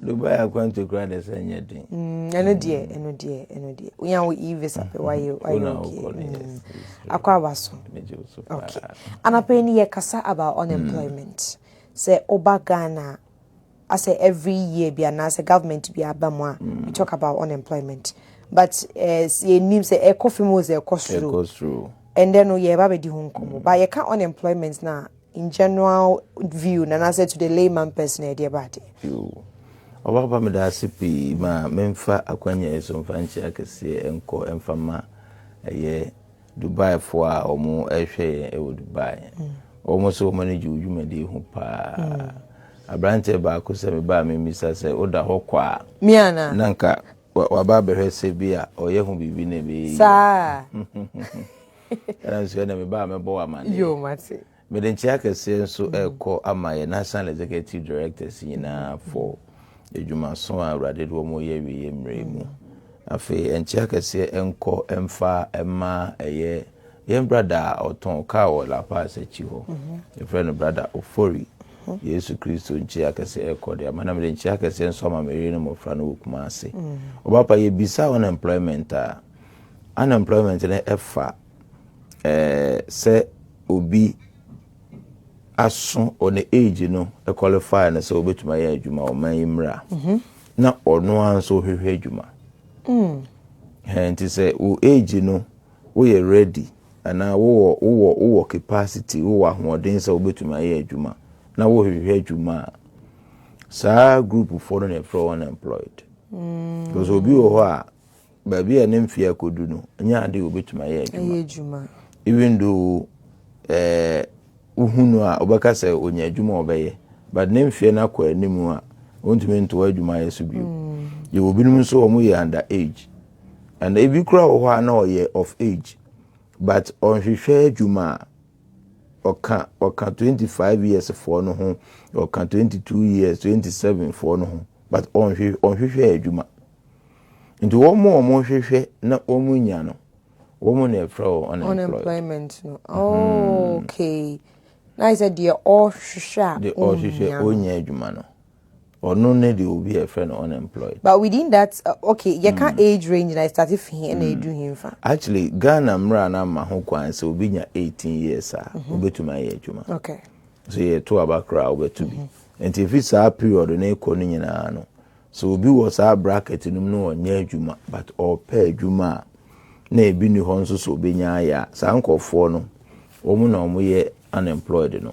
Dubai are going to grant us anything. Eno dear. We are with e-visa. Why you okay? Akwabaso. Okay. And I penny ye kasa about unemployment. Say Oba Ghana. I say every year be an as a government be abamwa. We talk about unemployment. But ye name say a coffee mose a cost through. And then we have di home komo. But you can't unemployment now in general view. And I said to the layman person dear body. Oba me da sipi ma memfa akwanya eso mfanchi akese enko emfama eye Dubai fo a omo ehwe e Dubai omo so manage udwumade hu pa abrante ba ko se me ba me misa se oda ho kwa miana nanka wa ba behwe se bia oye hu bibi na be sa ana so na me ba me bo amane yo mate me den chi akese enso eko ama ye national executive directors nyina for ejuma so awrade do mo ye wi emremu afi enchi akese enko emfa ema eye yen brother oton ka o la pass echi ho e friend brother Ofori Yesu Kristo nchi akese ekode amana me nchi akese enso ma meri no mo fra no kuma ase obapa ye bisa unemployment unemployment na efa se obi aso on the age no e qualify na so obetuma ya adwuma o man imra na ono anso hwehwe adwuma henti say o age no we are ready ana wo capacity wo ahoden say obetuma ya adwuma na wo hwehwe adwuma sa group for no for unemployed because obi wo ho a ba bia ne mfia kodu no nya ade obetuma ya adwuma even though uhunu a obaka se onya adwuma obeye but ne mfie na kwa animu a ontumi nto adwuma yeso bio ye obinum so omo ye under age and ebi kura wo ha na oye of age but on hwehwe adwuma oka 25 years for no ho oka 22 years 27 for no ho but on hwehwe adwuma nti wo mo hwehwe na omo nya no wo mo na fra unemployment no okay. I said the all shisha onya adwuma no ono ne de obi a friend unemployed but within that okay you can't age range and I started him and they do him fa actually Ghana mra na ma ho kwan so obi nya 18 years a obetuma ye adwuma okay so ye to abakra obetumi and if it's a period na eko no nyina no so obi was a bracket num no onya adwuma but all pay adwuma na ebi ni ho nso so obenya ya sa nkofo no omu na omu ye unemployed no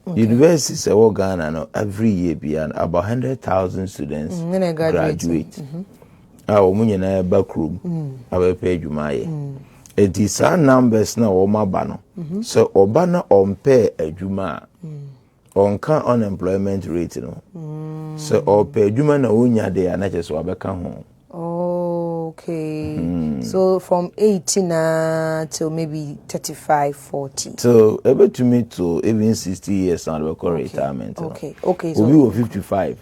university say Ghana no every year beyond about 100,000 students graduate omu nyina backroom aba pay adwuma ye it is our numbers na o maba no so oba na on pay adwuma on kan unemployment rate no so o pay adwuma na onya de anache so abeka ho okay. So from 18 till maybe 35, 40. So able to me to even 60 years now we call retirement. Okay. Okay. So we were 55.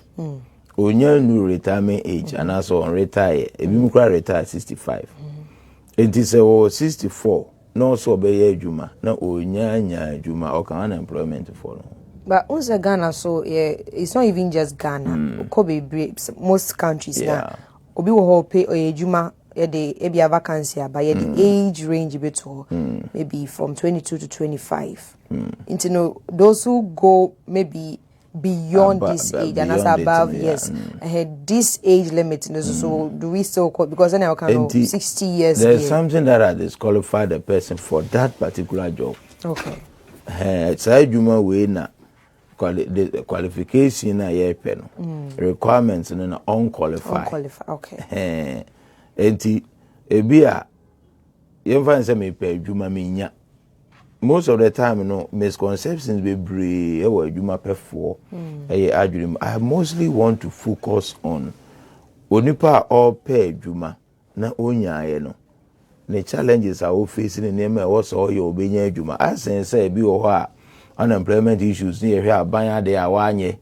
Onya new retirement age and also on retire. Ebi mu kra retire 65. It is 64. No so be adwuma na onya nya adwuma o kan unemployment for no. But also Ghana so yeah, it's not even just Ghana. Most countries now. Obi wo ho pay ejuma e de e bia vacancy aba ye the age range beto maybe from 22 to 25 into no those who go maybe beyond this age and as above yes this age limit so do we still call because then I can 60 years there's something that disqualify the person for that particular job okay it's a juma we na the qualification na ye pe no requirements na unqualified okay enti ebia ye fan say me pe adwuma me nya most of the time no misconceptions be bree e wa adwuma pefo I mostly want to focus on onipa all pe adwuma na onyaye no the challenges are facing in them was all your obenya adwuma asen say bi wo ho a unemployment issues near here aban de awanye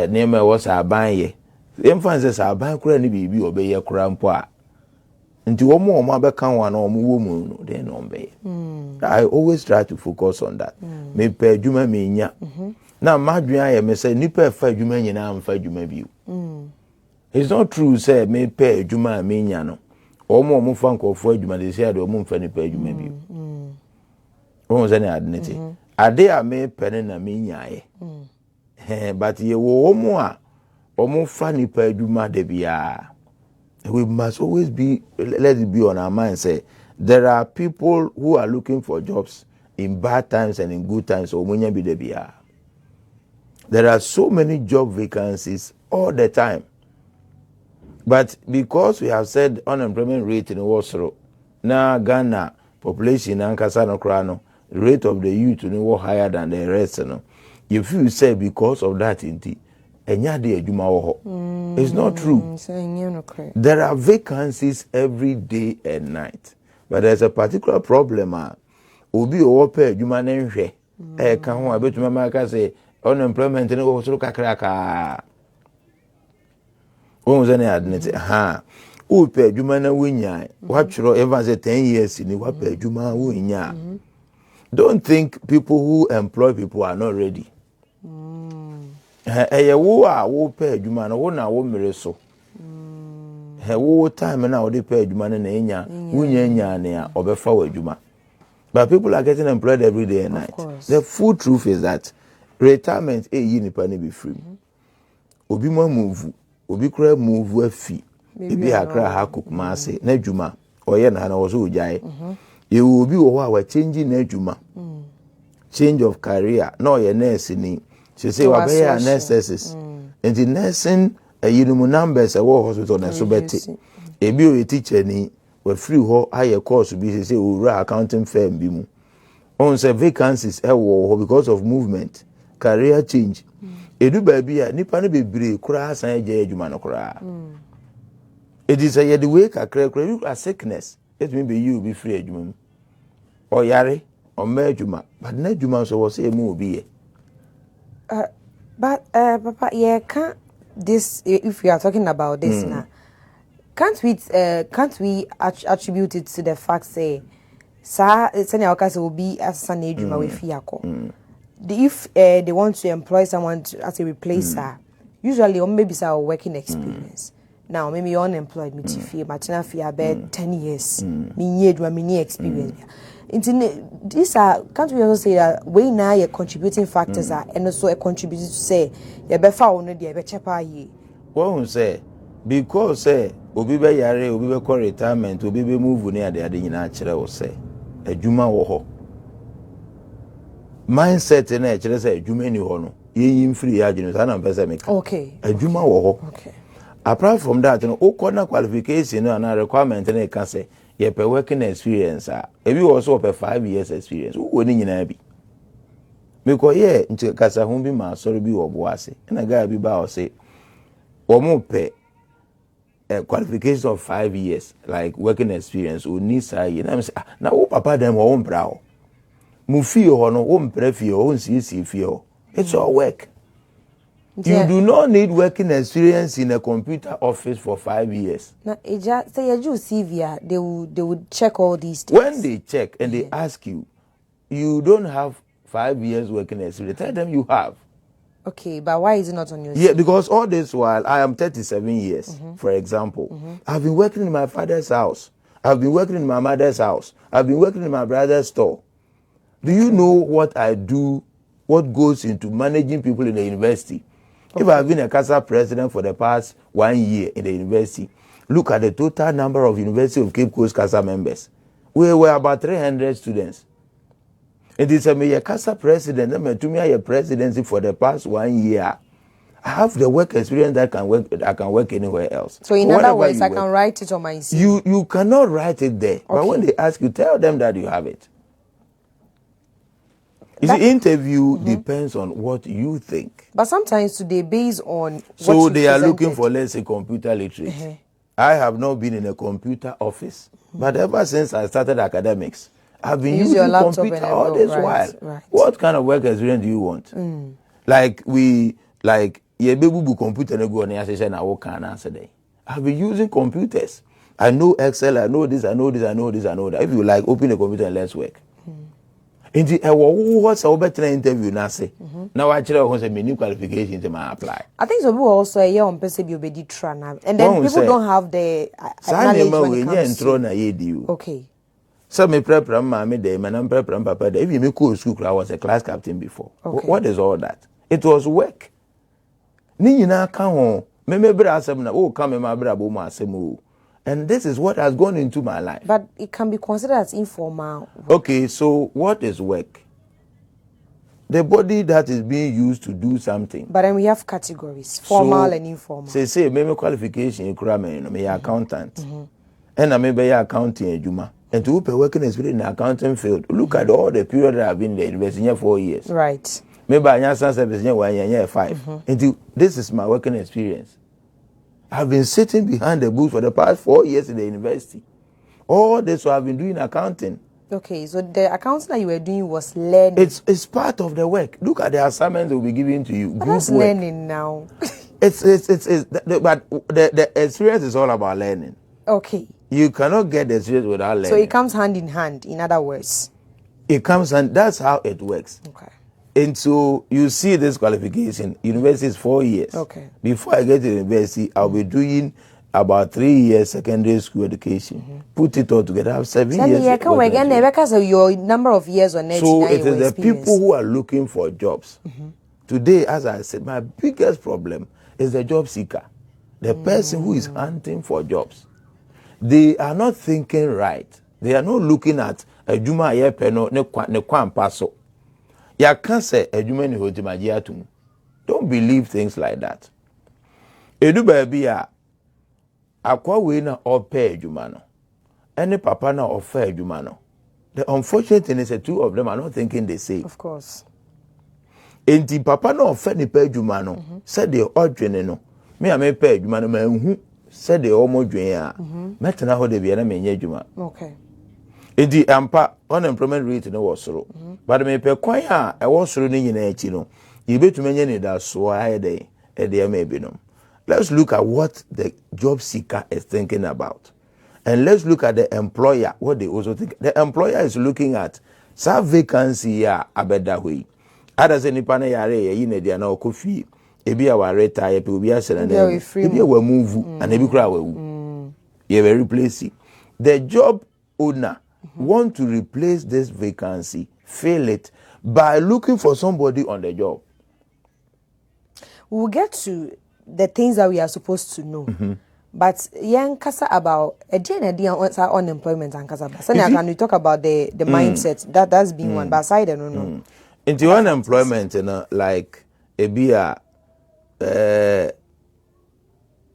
name was aban ye emphasis aban kura ni bibi obeye kura mpo a nti omo abeka ho na omo wo mu no dey no be I always try to focus on that me pe adwuma me nya na madwen aye me say nipa fa adwuma nyina amfa adwuma biu It's not true, say, me pay Juma, me nyano. Omo funk of for Juma, they say, the woman fanny pay you maybe. Was any adnity. A day I may pen and a me but ye wo omo fanny pay Juma de bia. We must always be, let it be on our mind, say, there are people who are looking for jobs in bad times and in good times, so be de bia. There are so many job vacancies all the time. But because we have said unemployment rate in Warsaw, now Ghana population and Kasano Krano, rate of the youth no higher than the rest. If you say because of that, it's not true. There are vacancies every day and night. But there's a particular problem. Obi ope juma nenhwe. Ka ho abetuma maka say unemployment no wo so kakraka. Won ze na adnete upe juma na wonya watchro even say 10 years ni wape juma wonya. Don't think people who employ people are not ready. Wo a wo pe juma na wo na wo mere so. Wo time na wo de pe juma na enya wonya nya ne a obefa wa juma. But people are getting employed every day and night. The full truth is that retirement nipa ne be free. Obi mo move, obi kura move afi. Ebi akra ha kokuma ase na dwuma. Oye na na wo so ojai. E obi wo a wa change na dwuma. Change of career. No ye nurse ni. She say wa be ya nurses. And the nursing yinumu numbers e wo hospital na so beti. Ebi o teacher ni we free ho higher course be say owura accounting firm bi mu on say vacancies wo because of movement career change edu ba bia nipa no bebre kura san agya adwuma no kura it is a the way kakra you are sickness it mean be you be free adwuma mu o yare o ma adwuma but na adwuma so wo say mu obi but papa can this if we are talking about this now. Can't we attribute it to the fact say senior workers will be as an ejuma with fiako. If they want to employ someone as a replacer, usually or maybe it's our working experience. Now maybe you're unemployed, me fee, maternal fee about 10 years, me experience. These are can't we also say that we now your contributing factors are and also a contributor to say you better on the better ye. What say because say obi be yare obi be call retirement obi be move ni ade nyina akere wo say adwuma wo ho mindset na akere say adwuma ni ho no yeyim free ya genu sa na mpese make okay adwuma wo ho okay apart from that no okona qualification na requirement na ka say ye pe working experience ebi wo so pe 5 years experience wo ni nyina bi because ye nti kasa ho bi ma sorry bi wo bo ase na ga bi ba o say wo mo pe qualification of 5 years, like working experience, or nisa, you know, now, papa, them won't brow. Mufio, or no, won't prefio, won't see feel. It's all work. You do not need working experience in a computer office for 5 years. Now, just say you CV, they would check all these things. When they check and they ask you, you don't have 5 years working experience, tell them you have. Okay, but why is it not on your CV? Yeah, because all this while, I am 37 years, for example. I've been working in my father's house. I've been working in my mother's house. I've been working in my brother's store. Do you know what I do, what goes into managing people in the university? Okay. If I've been a CASA president for the past 1 year in the university, look at the total number of University of Cape Coast CASA members. We were about 300 students. It is a CASA president, I'm a presidency for the past 1 year. I have the work experience that I can work anywhere else. So in other words, I can write it on my CV. You cannot write it there. Okay. But when they ask you, tell them that you have it. You see, interview depends on what you think. But sometimes today, based on so they are looking for, let's say, computer literacy. I have not been in a computer office, but ever since I started academics, I've been using your computer all this while. Right. What kind of work experience do you want? Like ye bebu computer no go on here na wo can answer day. I've been using computers. I know Excel, I know this, I know this, I know this, I know that. If you like, open a computer and let's work. Inti who so better interview na say. Now actually who say me new qualifications to my apply. I think so people also a year on person be obedi trana. And then people don't have the knowledge when it comes to. Okay. So me prepare mommy day, man prepare papa day. If you me cool school I was a class captain before. Okay. What is all that? It was work. Ni nyina ka ho. Me bra asem na o ka me ma bra bo ma asem o. And this is what has gone into my life. But it can be considered as informal work. Okay, so what is work? The body that is being used to do something. But then we have categories, formal and informal. Say me qualification you kura me no me accountant. And I may be accounting ejuma. And to be working experience in the accounting field. Look at all the period that I've been there, university 4 years. Right. Maybe I have some service 1 year, 5. And this is my working experience. I've been sitting behind the booth for the past 4 years in the university. All this I've been doing accounting. Okay, so the accounting that you were doing was learning. It's part of the work. Look at the assignments they'll be giving to you. But that's learning now. But the experience is all about learning. Okay. You cannot get the experience without learning. So it comes hand in hand, in other words. It comes and that's how it works. Okay. And so you see this qualification, university is 4 years. Okay. Before I get to university, I'll be doing about 3 years secondary school education. Put it all together, I have 7 years. So your number of years on so it is the people who are looking for jobs. Today, as I said, my biggest problem is the job seeker. The person who is hunting for jobs. They are not thinking right. They are not looking at a juma yepeno ne kwan paso. Ya can't say a human hotimagiatum. Don't believe things like that. Edu baby akwa we na ope jumano. Any papa na offer jumano. The unfortunate thing is the two of them are not thinking the same. Of course. Enti papa na offer ni pe jumano. Said the odwene no. Me a me pe jumano ma hu said the omo dwen a. Metena ho de bia na me nya juma. Okay. Edi ampa unemployment rate no was soro. But me pe kwan a e was soro ni nyina achi no. You betumi nya ni da so ayede e de ma ebinom. Let's look at what the job seeker is thinking about. And let's look at the employer, what they also think. The employer is looking at some vacancy ya abeda hui. Ada se nipa na yare yi na dia na okofi. Ebi a wa retire pe obi asere na. Ebi a wa move and ebi kura wa wu. You will replace it. The job owner want to replace this vacancy, fill it by looking for somebody on the job. We'll get to the things that we are supposed to know. But young kasa about unemployment and kasa. So now can we talk about the mindset? That's been one. But aside, I don't know. Into unemployment, like a beer,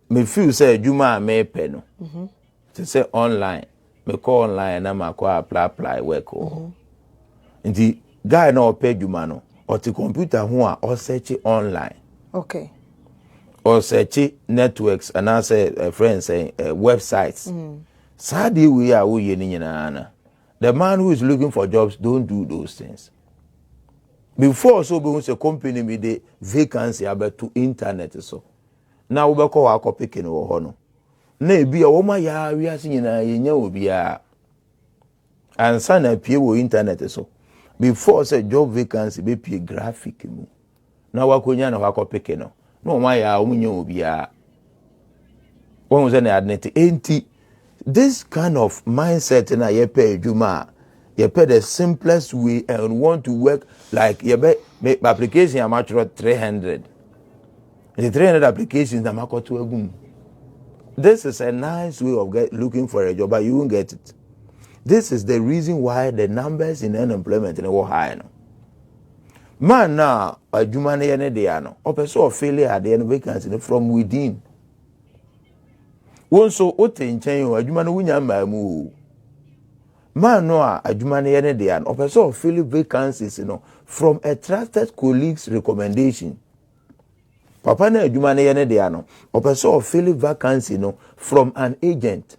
me feel say Juma me peno. To say online, me call online and I'm apply work. Inti guy no pay Juma no, or the computer who are or search it online. Okay. Or search networks and I say friends say websites. Sadly we are the man who is looking for jobs don't do those things. Before so be a company with the vacancy about to internet so. Now we call our copy ken or hono. Na be a woman ya we are seeing a obi a and sign a wo internet so. Before say job vacancy be pay graphic mu. Now we konya na copy ken no one ya omunye obi a. When was na adnet enti this kind of mindset na ye pay juma. You pay the simplest way and want to work like you make application I'm at 300. The 300 applications I'm at to agum. This is a nice way of looking for a job, but you won't get it. This is the reason why the numbers in unemployment are high now. Man now a jumane yene de no. Opeso of failure at the end vacancy from within. One so ote nchen yo adwumane wunya maamu. Man no a adwumane yene de an opeso fill vacancies from a trusted colleague's recommendation. Papa na adwumane yene de an opeso fill vacancy from an agent.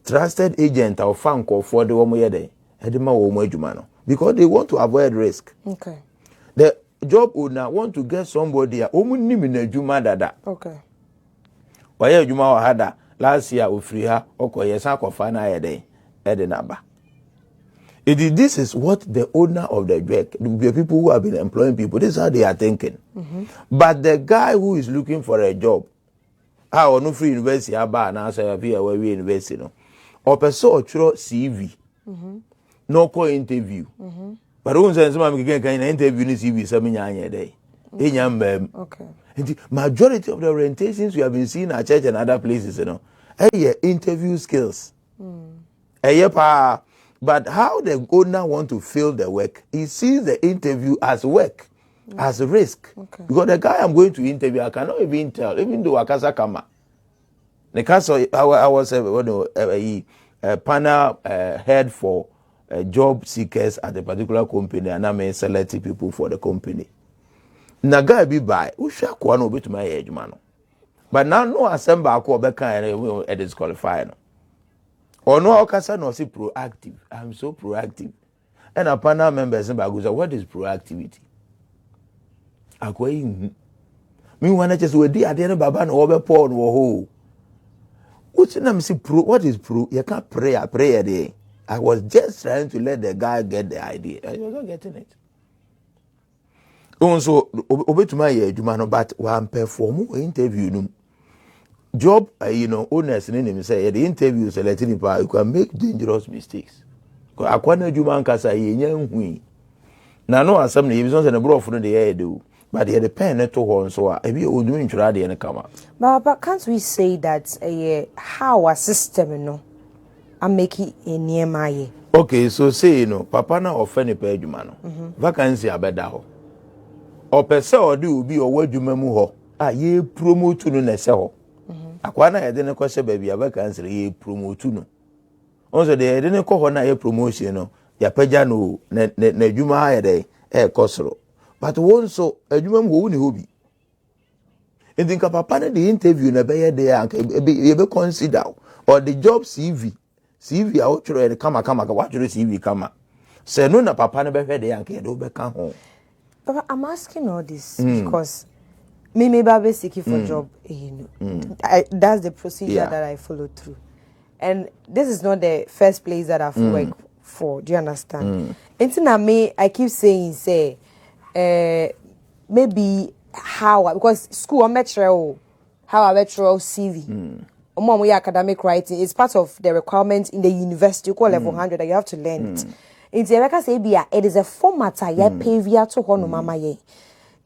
Trusted agent or fanko for the womo yede. Edema wo mo adwuma no because they want to avoid risk. Okay. The job owner want to get somebody a omu nimi na adwuma dada. Okay. Why adwuma wa hada last year ofri ha okoye san kofa na yede ede naba. This is what the owner of the work, the people who have been employing people, this is how they are thinking. But the guy who is looking for a job, no free university, now say we university, no, or person or CV, no call interview. But who says I'm getting an interview in CV 7 years day? Okay. And the majority of the orientations we have been seeing at church and other places, interview skills. But how the owner want to fill the work, he sees the interview as work, as a risk. Okay. Because the guy I'm going to interview, I cannot even tell, even though Akasa Kama. The castle, I was a panel head for job seekers at a particular company, and I may select people for the company. Na guy be by, who shall go on to my age, man. But now no assemble a disqualified. Or no, Okasa no say proactive. I'm so proactive. And a panel member say, what is proactivity? I go in. Me wanna just we at the end of Baba no over porn or ho. What is pro? You can't pray there. I was just trying to let the guy get the idea. I was not getting it. Also, over to my age, but one perform interview. Job, owners name say the interview selecting you can make dangerous mistakes. Akwana Juma Kasa yen na no asem na yebison se ne bro no de ye do but the pen to hon so a bi odu ntwura de ne kama. But can't we say that how a system no am make it near. Okay, so say papa na offer pe adwuma no vacancy abeda ho opese odi obi owa adwuma mu ho a ye promote no na se ho akwana ye de ne kwese ba bia vacancy ye promote no onso de ye de ne ko ho na ye promotion no ya pagya no na adwuma ya de kosoro but wonso adwuma mu wo ni hobi endinka papa na the interview na be ye de ye be consider or the job CV a wotro e kama watro CV kama se no na papa na be hwe de yanka ye do be ka ho. Papa, I'm asking all this because me baby seeking for job, that's the procedure that I follow through. And this is not the first place that I've worked for. Do you understand? And I keep saying, maybe because school, I'm not sure how I met CV. Academic writing is part of the requirements in the university, call level 100, that you have to learn it. In the it is a format I pay via to hono mama ye.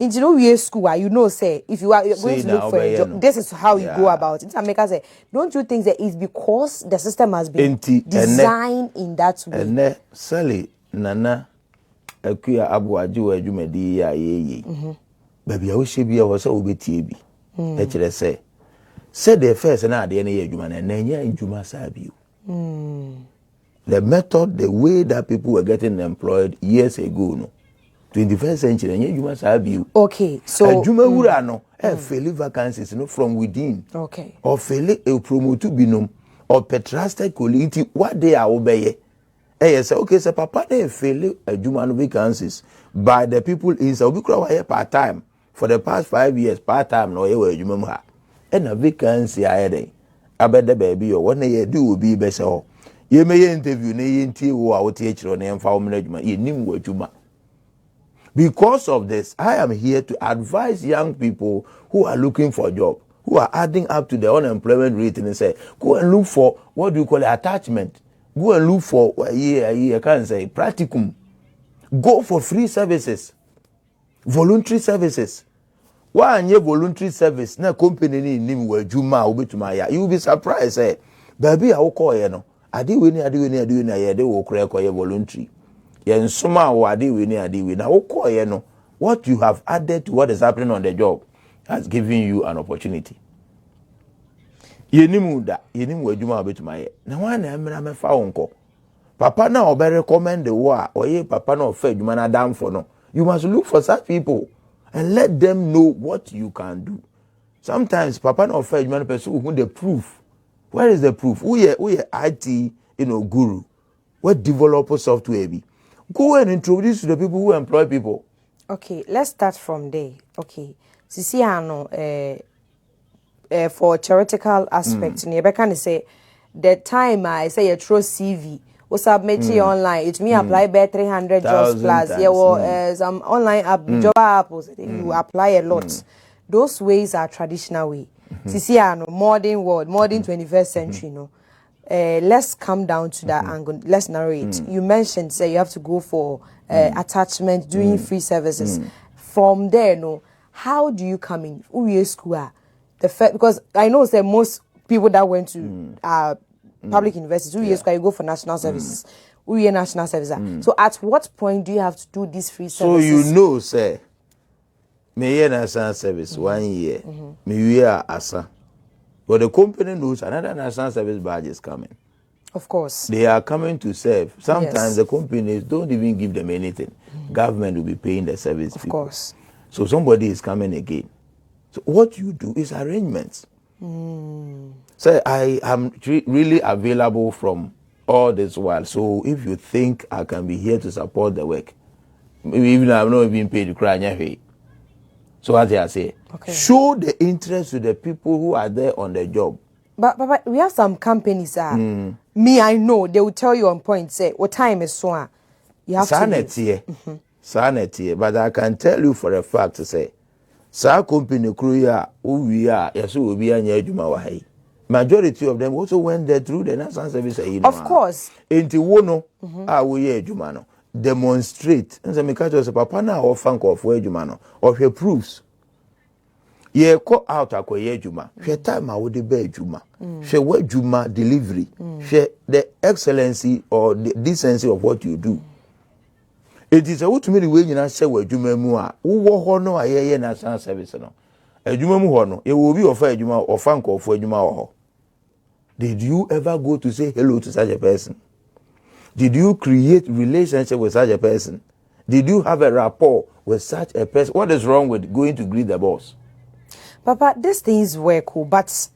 In we school, say if you are going to look for a job, this is how you go about it. America say, don't you think that it's because the system has been designed in that way? And Sally Nana Akuya Abu Aju Jumedi ya ye. Baby, I wish be was so be TB. Say. Said the first and at the end of the year, and then in Juma Sabi. The method, the way that people were getting employed years ago, no, 21st century, and you must have you. Okay, so Juma Urano, fairly vacancies, from within. Okay, or fairly a promote to binum, or petrasted quality, what they are obey. Yes, okay, so Papa, they fairly a Juma vacancies by the people inside. We crowd part time for the past 5 years, part time, no, you remember. And a vacancy, I had a better baby, or what they do will be better. You may interview who are teacher on the management. You knew what you meant. Because of this, I am here to advise young people who are looking for a job, who are adding up to the unemployment rate, and say, go and look for what do you call attachment. Go and look for I can't say practicum. Go for free services, voluntary services. Why are voluntary service? Na company ni nim wa juma obetuma ya. You will be surprised, baby, I will call you. Adi we ya de wo kra ekoye voluntary. Ye nsoma wo adi we na wo call you no. What you have added to what is happening on the job has given you an opportunity. Ye nimu wa juma obetuma ya. Na wan na emra me fa wonko. Papa na obe recommend the wa oye papa na ofa juma na dam for no. You must look for such people and let them know what you can do. Sometimes papa no fair human person who the proof. Where is the proof? We are IT, guru. What developer software be? Go and introduce to the people who employ people. Okay, let's start from there. Okay. Sisiano for theoretical aspect, Rebecca say the time I say a true CV we submit it online. It me apply by 300 jobs plus. Yeah, well, some online job apples. You apply a lot. Those ways are traditional way. See, modern world, modern 21st century, let's come down to that angle. Let's narrow it. You mentioned, say, you have to go for attachment, doing free services. From there, how do you come in? Who school? Because I know, say, most people that went to public universities, who school, you go for national services. Who national services? So, at what point do you have to do these free services? So, say, me national service 1 year, me asa. But the company knows another national service badge is coming. Of course. They are coming to serve. Sometimes the companies don't even give them anything. Government will be paying the service people. Of course. So somebody is coming again. So what you do is arrangements. So I am really available from all this while. So if you think I can be here to support the work, even though I'm not even paid to cry, so as I say, show the interest to the people who are there on the job. But we have some companies me, I know, they will tell you on point, say, what time is so you have to sanity, but I can tell you for a fact to say, sa company crew we are, yes, will be an edge. Majority of them also went there through the national service. Of course. Into wono, we are Jumano. Demonstrate. And so, because of papa now or funk of where Jumano, of your proofs. Ye call out a koye Juma. She time I would be Juma. She what Juma delivery. She the excellency or the decency of what you do. It is a what to me the way you say where Juma mua. Who hono a ye national service no. A Juma muhono. It will be of a Juma or funk of where Juma or. Did you ever go to say hello to such a person? Did you create relationship with such a person? Did you have a rapport with such a person? What is wrong with going to greet the boss? Papa, these things work, but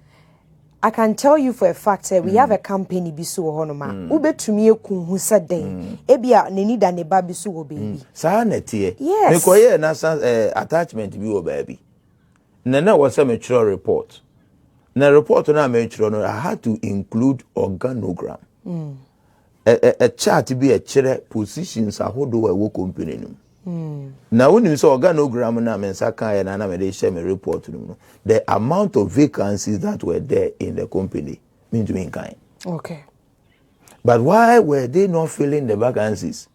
I can tell you for a fact that we have a company bisu honoma. Ube to me who said then. Ebia neni da neba bisu o baby. Sa netie. Yes. Me koye na attachment bi o baby. Nana was a mature report. Na report na mature no I had to include organogram. A chart be a chere positions ahodo we company no. Now when you saw organogram na mensaka na na me dey share me report no. The amount of vacancies that were there in the company mean to me kind. Okay. But why were they not filling the vacancies?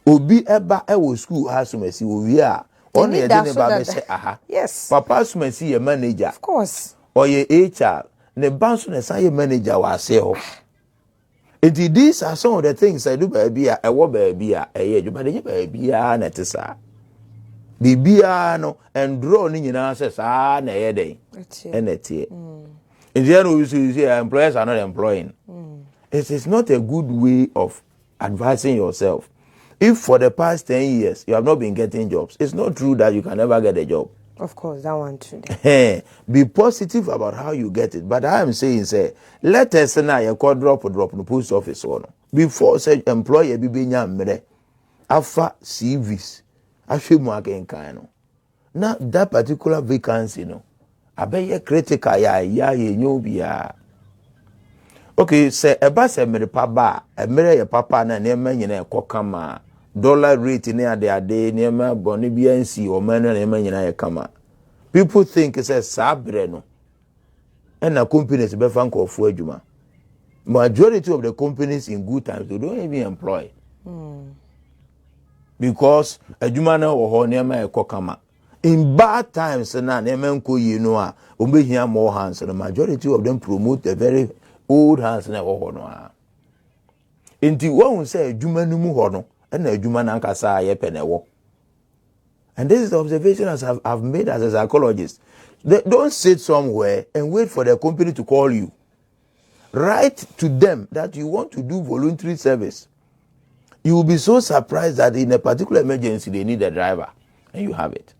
Obi eba e school has mercy we are on the ba say aha. Yes. Papa mercy your manager. Of course. Or your HR, the bank na say manager was say ho. These are some of the things I do baby a wo baby a but the baby na tesa. Bibia no and draw ni nyina say sa na ye den. And etie. In the end we say employers are not employing. It is not a good way of advising yourself. If for the past 10 years you have not been getting jobs, it's not true that you can never get a job. Of course, that one too. Be positive about how you get it. But I am saying, say, let us now you call drop no post office one. Before say employer be mere afa CVs. Actually more can kind. Now that particular vacancy no. Abeye critical ya nyobia. Okay, say eba se mere papa, mere ye papa na nema nyina ekokama. Dollar rate ne ade nema boni BNC o manu nema nyina ye kama. People think it's a sabre no. And the companies be fan call for adwuma. Majority of the companies in good times they don't even employ. Because adwuma na wo ho nema ekokama. In bad times na nema nko yi no a obehia more hands. The majority of them promote the very old hands na wo ho no a. Enti wo say adwuma no mu ho no and adwuma na nkasa ye penewo. And this is the observation as I've made as a psychologist. Don't sit somewhere and wait for the company to call you. Write to them that you want to do voluntary service. You will be so surprised that in a particular emergency they need a driver and you have it.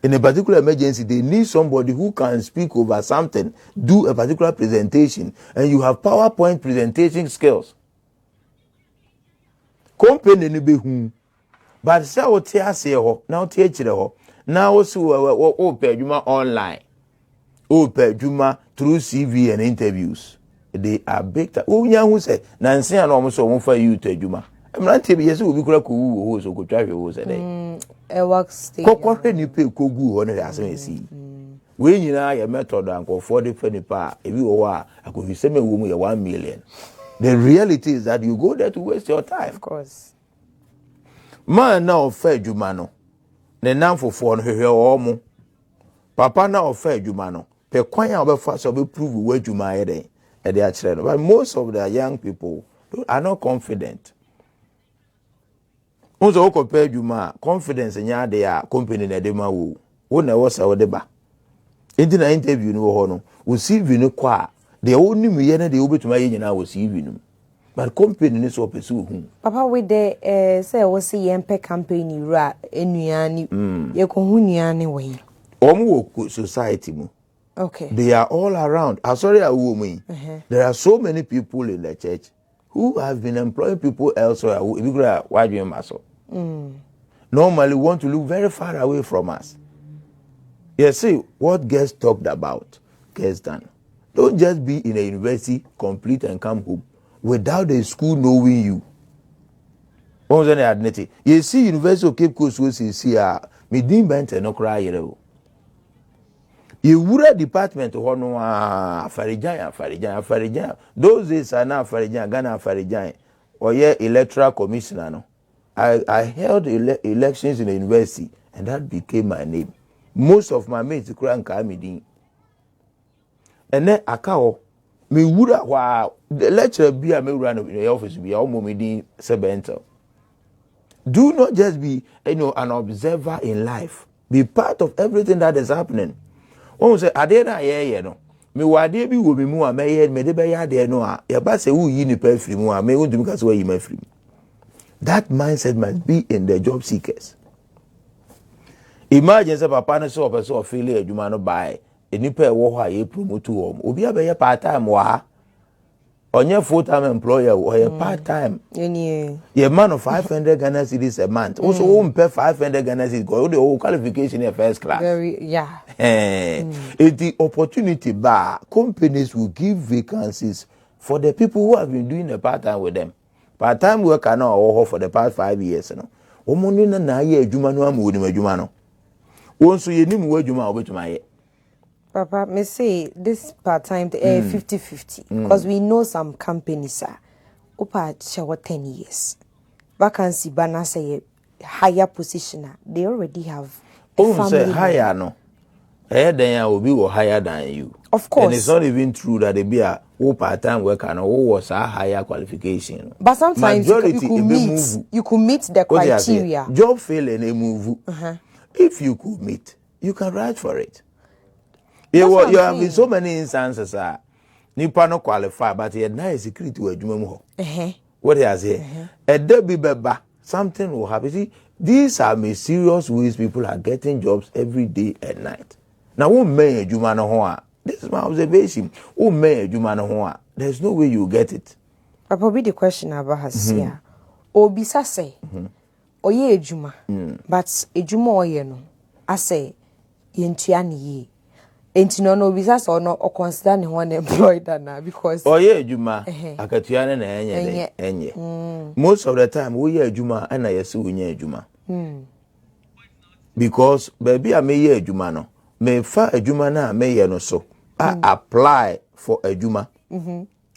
In a particular emergency they need somebody who can speak over something, do a particular presentation, and you have PowerPoint presentation skills. Company ni be hu. But say o te ase ho, na o te akire ho. Na o so o pe adwuma online. O pe adwuma through CV and interviews. they are big time. Unya who say Nancy and almost so for you to Juma. I'm not telling you, we could who so could drive you say. A work state. Cocker ni pay kogu on as I see. When you know your method and go 40 penny pa, if you are, I could send me 1 million. The reality is that you go there to waste your time. Of course. Man now fair Jumano. The nan for 400 or Papa now fair Jumano. Pe kwanya obefa so be prove where Juma ede e dey actually. But most of the young people are not confident. Once you compare Juma, confidence nya dey a company na dey ma wo. Wo na wo sa wo dey ba. Enti na interview no ho no, wo CV no kwa. The only me na dey obetuma ye nyina wo CV no. But company ni so pursue hu. Papa with the say wo see yempe campaign ra enuani ye ko hu nuani we. Omo society mu. Okay. They are all around. There are so many people in the church who have been employing people elsewhere. Normally want to look very far away from us. You see, what gets talked about gets done. Don't just be in a university, complete and come home without the school knowing you. You see, University of Cape Coast was here. Me didn't bent and no cry. You would department no Farijan. Those days are now Farijan, Ghana Farijan, or electoral commissioner. No, I held elections in the university, and that became my name. Most of my mates couldn't call me din. And then Akao, me would have the lecturer be a me run in the office be almost me din sebento. Do not just be an observer in life. Be part of everything that is happening. One say ade na ye no me wade bi wo me mu a me ye me de be ya de no a ye ba se wo yi ni pa firi mu a me won dum ka se wo yi ma firi. That mindset must be in the job seekers. Imagine say papa no so person of failure adwuma no buy eni pa e wo ho a ye promote wo obi a be ye part time wa ha onye full time employer or a part time ye man of 500 Ghana cedis a month also won pay 500 Ghana cedis go the whole qualification in first class the opportunity bar companies will give vacancies for the people who have been doing a part time with them. Part time worker now or for the past 5 years no omoni na ye adwuma no am woni adwuma no won so ye nim wo adwuma obetuma ye. Papa, me say this part-time 50-50 because we know some companies are opa show 10 years. Vacancy banner say higher position. They already have a family. Say higher no. Then will be higher than you. Of course. And it's not even true that they be a part-time worker no who was a higher qualification. But sometimes you could meet the criteria. Job fail and they move. If you could meet, you can write for it. You have in so many instances nipa no qualify but you nice security we adwuma mu ho. What they say? A debi beba something will happen. See, these are mysterious ways people are getting jobs every day and night. Now who may adwuma no ho a? This is my observation. Who may adwuma no ho a? There's no way you get it. Probably the question about has here. Obisa say oye adwuma but adwuma oye no I say yentua ni ye. Enti no visa so no o consider ne one employed na because oye adwuma akatua na enye most of the time we ye adwuma na yesi unya adwuma because baby a me ye adwuma no me fa adwuma na me ye no so I apply for adwuma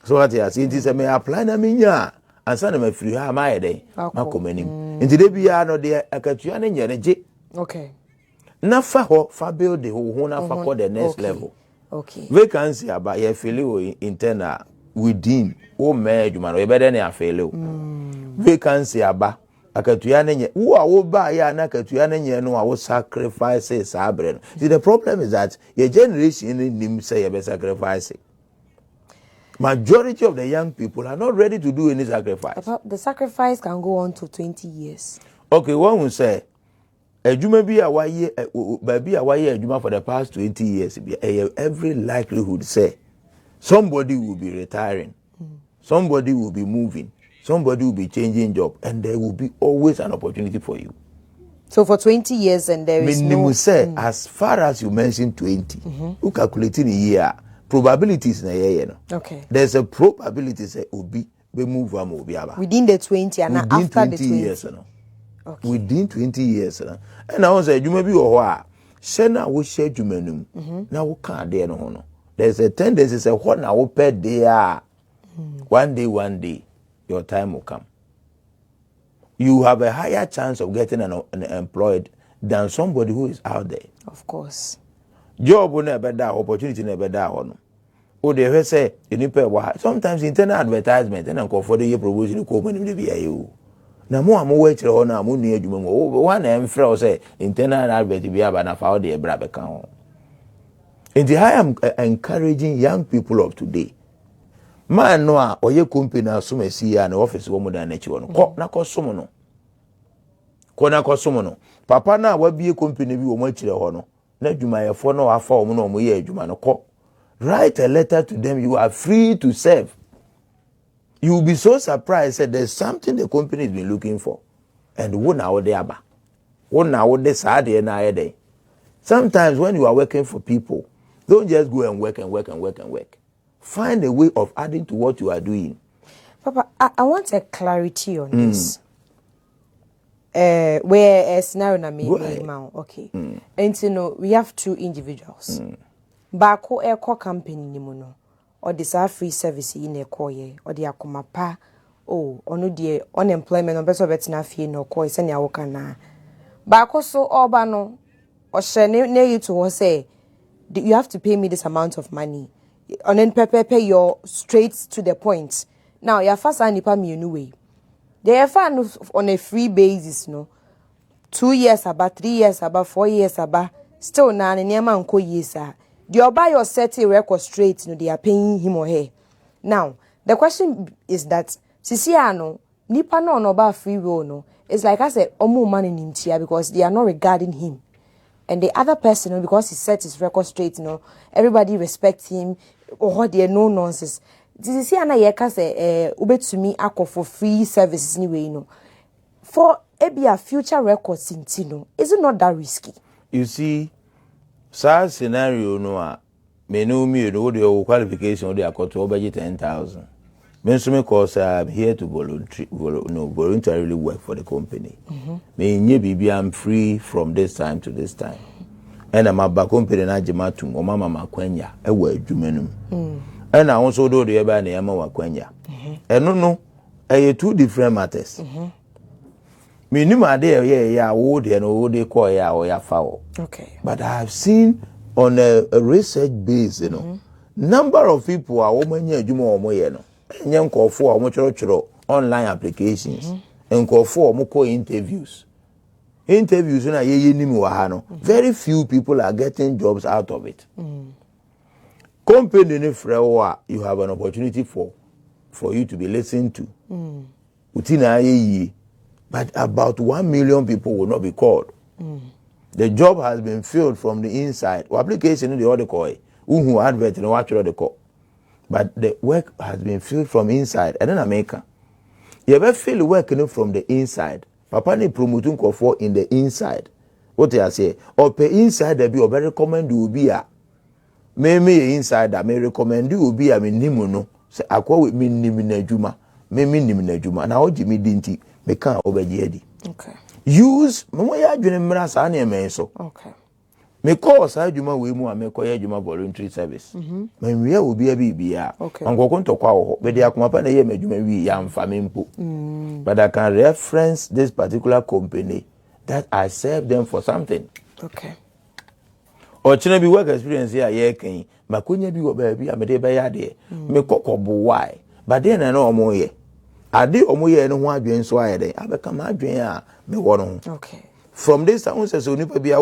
so what you say say me apply na me nya ansa na me free ha ma ye den makomanim enti de bia no de akatua na nya je okay na fa ho fa build the who na fa call the next level. Okay. Vacancy about ye feel internal within o me adwuma no ye better na afele o. Vacancy aba akatua na nye wo ba ya na akatua na nye no a wo sacrifices abre no. See the problem is that your generation nim say ye be sacrifice. Majority of the young people are not ready to do any sacrifice. The sacrifice can go on to 20 years. Okay, one will say Ejuma bi a waye baby a waye ejuma for the past 20 years every likelihood say somebody will be retiring, somebody will be moving, somebody will be changing job, and there will be always an opportunity for you. So for 20 years and there is no say as far as you mentioned 20 you calculating a year probabilities na yeah no. Okay. There's a probability say obi be move am obi aba. Within the 20 and within after 20 the 20 years no. Okay. Within 20 years no. And I was say adwuma bi wo ho a hye na wo hye adwuma num na wo ka de no ho no. There's a tendency say what na wo per day one day your time will come. You have a higher chance of getting an employed than somebody who is out there. Of course. Job will never die, opportunity never die. Oh, they say, sometimes internal advertisement and for the year promotion to come and be you. Now, more wait on a moon near you. One and Fro say, internal advert to be about a found the brab account. And I am encouraging young people of today. Man, no, or your company, some see an office woman than nature. Na kosomono. Kona kosomono. Papa na wa be company bi wo mo chire ho no. Na dwumayefo no afa wo no mo ye adwuma no ko. Write a letter to them. You are free to serve. You will be so surprised that there's something the company has been looking for. And wo na wo de aba. Wo na wo de sa de na ye de. Sometimes when you are working for people, don't just go and work. Find a way of adding to what you are doing. Papa, I want a clarity on this. Where a scenario na me okay. And you know, we have two individuals. Bako eko company ni muno. Or this free service in a koye. Or the akomapa. Oh, ono die unemployment on beso betina fee no koye. Send ya woka na. Bako so obano. Or shene ne you to say, you have to pay me this amount of money. And then pay your straight to the point. Now, your first nipa me anyway. They are found on a free basis, no. 2 years about 3 years about 4 years about still na near unko years. They are by your setting record straight, no, they are paying him or her. Now, the question is that Sisiano, nipa no about free will, no. It's like I said, omu man in him here because they are not regarding him. And the other person, because he set his record straight, you know, everybody respects him, or they no nonsense. This is here na yeka say to me ako for free services anyway, you know. For a future records in Tino, is it not that risky? You see, such scenario no me know me know the qualification they are got to budget 10,000. Me cause I'm here to voluntarily work for the company. Me nye I'm free from this time to this time. And I'm about company na jematum o mama makwenya e wa adwumanum. And I also do the eba na yama wakwenya. And no two different matters. Me ni ma de ya wo de no wo de call ya o ya fa. Okay. But I have seen on a research base, you know, number of people are omanya adwuma o mo ye no. Nye nkofo a mo choro online applications. Nkofo o mo call interviews na ye nim wa ha no. Very few people are getting jobs out of it. Company ni frewa, you have an opportunity for you to be listened to. Utina ye, but about 1 million people will not be called. The job has been filled from the inside. Application in the other call, who advert in what the call. But the work has been filled from inside. And then America, you ever feel the work from the inside? Papa ni promoting for in the inside. What I say? Or pay inside there be or very recommend you be a. Me inside that may recommend you be a nimuno. Say I call with me nimina juma. Me nimina juma. Now Jimmy dinti me can't over yedi. Okay. Use moya juna mrasa me so. Okay. Me call side juma we mu me call juma voluntary service. Me we will be a bibia. Okay. Anko konto kwa ho. Be dia kuma pa na ye me juma wi ya mfa me mpo. But I can reference this particular company that I serve them for something. Okay. Or china be work experience here ye kan. Makonya bi wo ba bi amede ba ya de. Me kokobo why. But then I know omo ye. Ade omo ye no ho adwen so ayede. Abeka ma adwen a me wo no. Okay. From this time say so nipa bia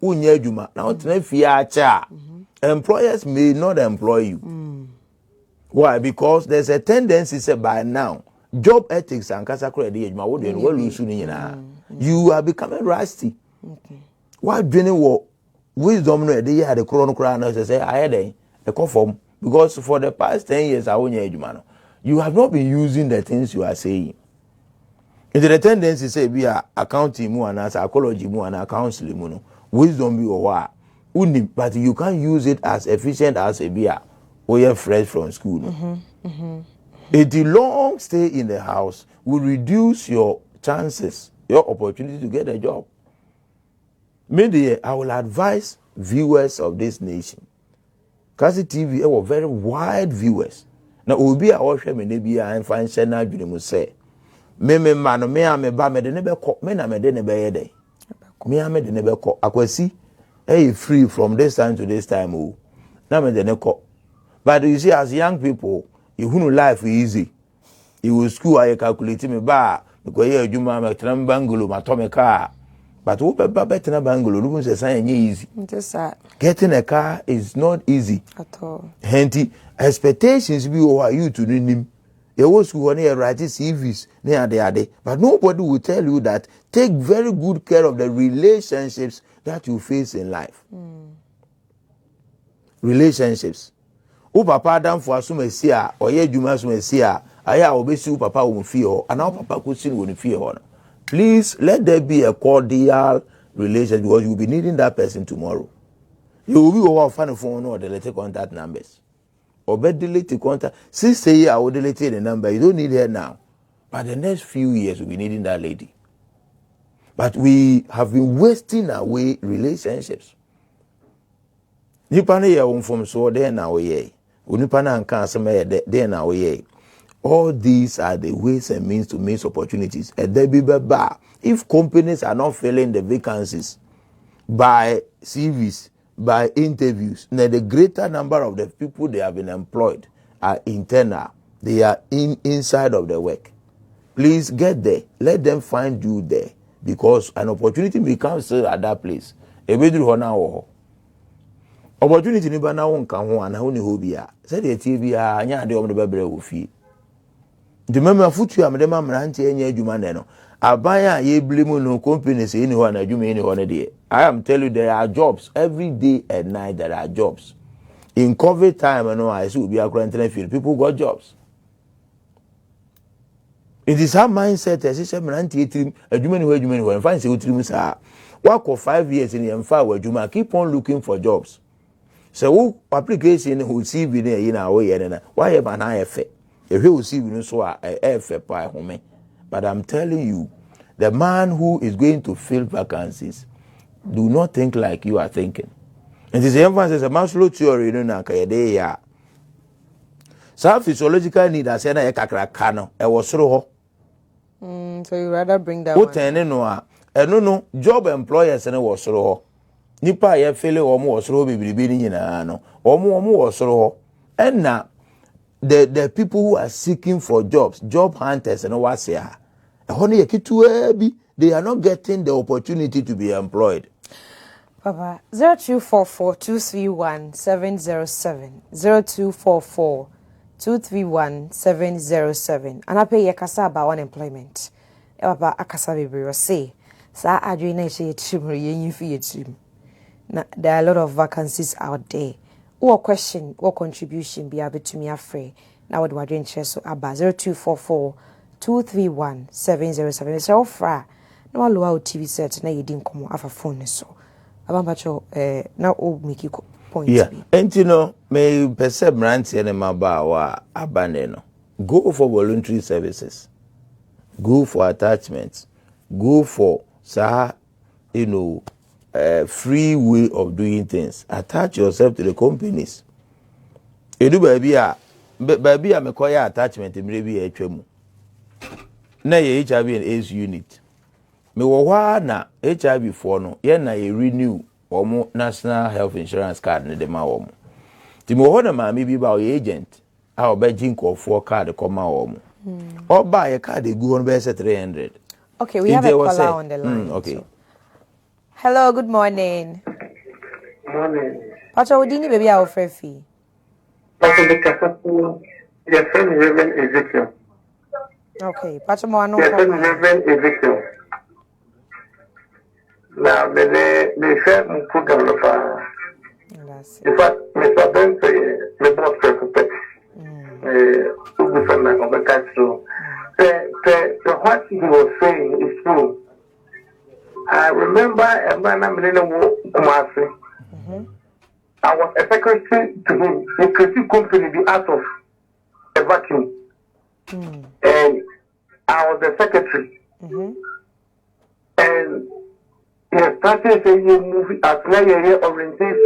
unya adwuma na otena fie acha. Employers may not employ you. Why? Because there's a tendency say by now job ethics and kasakura de adwuma wo de no lose ni nyina. You are becoming rusty. Okay. Why dwene wo wisdom no de ya de kro no kra na say ayede e conform because for the past 10 years I wonya adwuma no you have not been using the things you are saying. Into the tendency say be accounting mu and psychology mu and counseling mu no wisdom be or what but you can't use it as efficient as a beer or you're fresh from school. A long stay in the house will reduce your chances, your opportunity to get a job. Maybe I will advise viewers of this nation. Kasi TV were very wide viewers. Now obi a watch me ne bia en fan hye na adwene mu say me ma no me a me ba me de ne be ko me na me de ne be ye dey. Me a me de ne be ko akwasi free from this time to this time o. Na me de ne ko. But you see as young people, you who life easy. You will school I calculate me ba because ye adwuma me tram bangalo ma to me car. But who be better na bangalo no say say easy. Just that. Getting a car is not easy At all. Henti expectations be over you to him. You was when you write CVs near the but nobody will tell you that take very good care of the relationships that you face in life. Relationships. O papa adam for assume see a or ye dwuma assume see a aya obesi o papa won fie ho ana o papa ko si won fie ho. Please let there be a cordial relationship because you will be needing that person tomorrow. You will be over fan phone or delete contact numbers. Or better delete the contact. Since say I will delete the number, you don't need her now. But the next few years we'll be needing that lady. But we have been wasting away relationships. Nipana ya from so there now ye. Unipana and cancer there now ye. All these are the ways and means to miss opportunities. And there be bar. If companies are not filling the vacancies by CVs, by interviews, now the greater number of the people they have been employed are internal. They are inside of the work. Please get there. Let them find you there because an opportunity becomes at that place. Opportunity ni ba na won kan ho ana ho ni ho bia. Say the TV anya de omde bebre wo fie. The member futu am de ma mrante anya adwuma ne no. Aban a ye blame no companies ni ho na adwuma ni ho ne de. I am telling you there are jobs every day and night. There are jobs. In COVID time I see be a quarantine field people got jobs. It is our mindset as say mrante etrim adwuma ni ho fan say otrim sa. Work for 5 years in emfa wa adwuma keep on looking for jobs. So who application who CV there in our way na why ban IFA. If you see no so FA pa home. But I'm telling you, the man who is going to fill vacancies do not think like you are thinking. And this emphasis a Maslow theory na kayede ya. So physiological need as na kakra no e wo soro ho. So you rather bring that one. No job employers na wo soro ho. Nipa ye fele omo wo soro bibiribi ni nyina no. Omo wo soro ho. And na the people who are seeking for jobs, job hunters and what's here. They are not getting the opportunity to be employed. Papa, 0244-231-707. 0244-231-707. And I pay yakasa about unemployment. Papa, akasa bebre say. Sa adwene na she chimri yen fi chim. There are a lot of vacancies out there. What question, what contribution be able to me afraid? Now what do I drink so about 0244-231-707. So far, no one low TV set na you didn't come off a phone so. Abambacho now all make you point. Yeah, and you know, may perceive ranty and mabawa abandon. Go for voluntary services. Go for attachments. Go for free way of doing things. Attach yourself to the companies. Edu baby a mekoya attachment mrebi etwemu. Na ye HIV and AIDS unit. Me wo hwa na HIV for no ye na ye renew omo national health insurance card ne de ma omo. Ti me wo na ma me bi ba o agent a obeji nkofo card koma omo. Oba ye card egu on be 300. Okay, we have a caller on the line. Okay. So. Hello, good morning. Morning. Pacho, what do you need baby our free? Pacho, the Casapo, your friend Reverend Ezekiel. Okay, Pacho, mo ano your friend Reverend Ezekiel. Now, they share my program of in fact, Mr. Ben, the boss president, who defend my contact. So, what he was saying is true. I remember a man I'm in a Kumasi. I was a secretary to him. He created company the art of a vacuum. And I was the secretary. And he started saying movie as an orientation.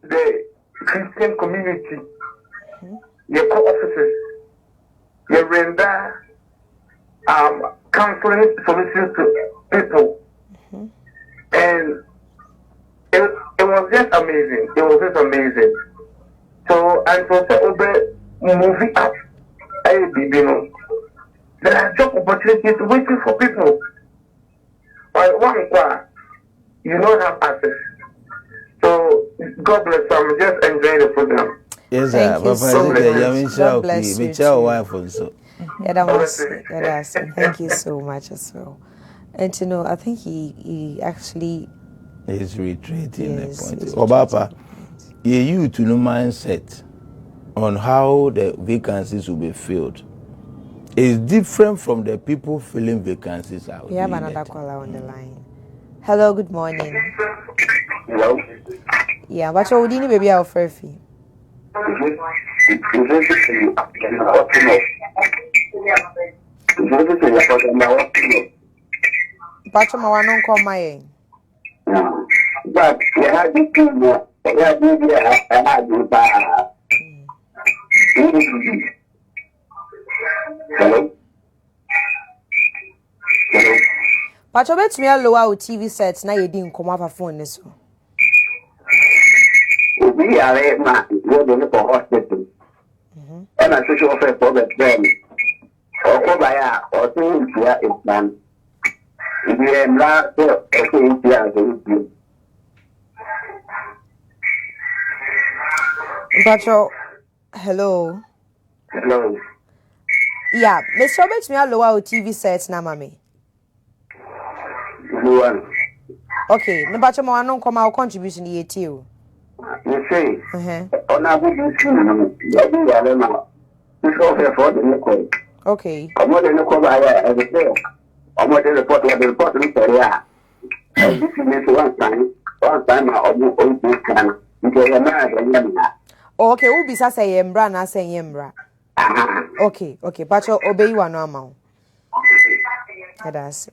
The Christian community, your co-offices, your render counseling solutions to people. And it was just amazing. It was just amazing. So I thought that movie up, there are job opportunities waiting for people. But you don't have access. So God bless. I'm just enjoying the program. Yes, sir. Thank you so much. God bless you too. Thank you so much as well. And you know, I think he actually is reiterating the point. Obapa, you to know mindset on how the vacancies will be filled is different from the people filling vacancies out. We have another caller on the line. Hello, good morning. Hello. Yeah, but you didn't baby our fee. But my one don't come my but you have to do more. You have to do hello. Hello. But you bet me a lower TV sets now you didn't come up a phone this one. We are a man, we're going to hospital. And I social offer for the train. Or go by or things here is done. We are not so here. But you hello. Hello. Yeah, Mr. Bet me a lower TV sets now, mommy. Okay, no, but you don't come out contribution here too. You see, on our okay. I'm more than a call by every I'm more than a report of the report. One time, I almost can. Okay, who be say yembra na say yembra. Okay, but you obey you normal. That's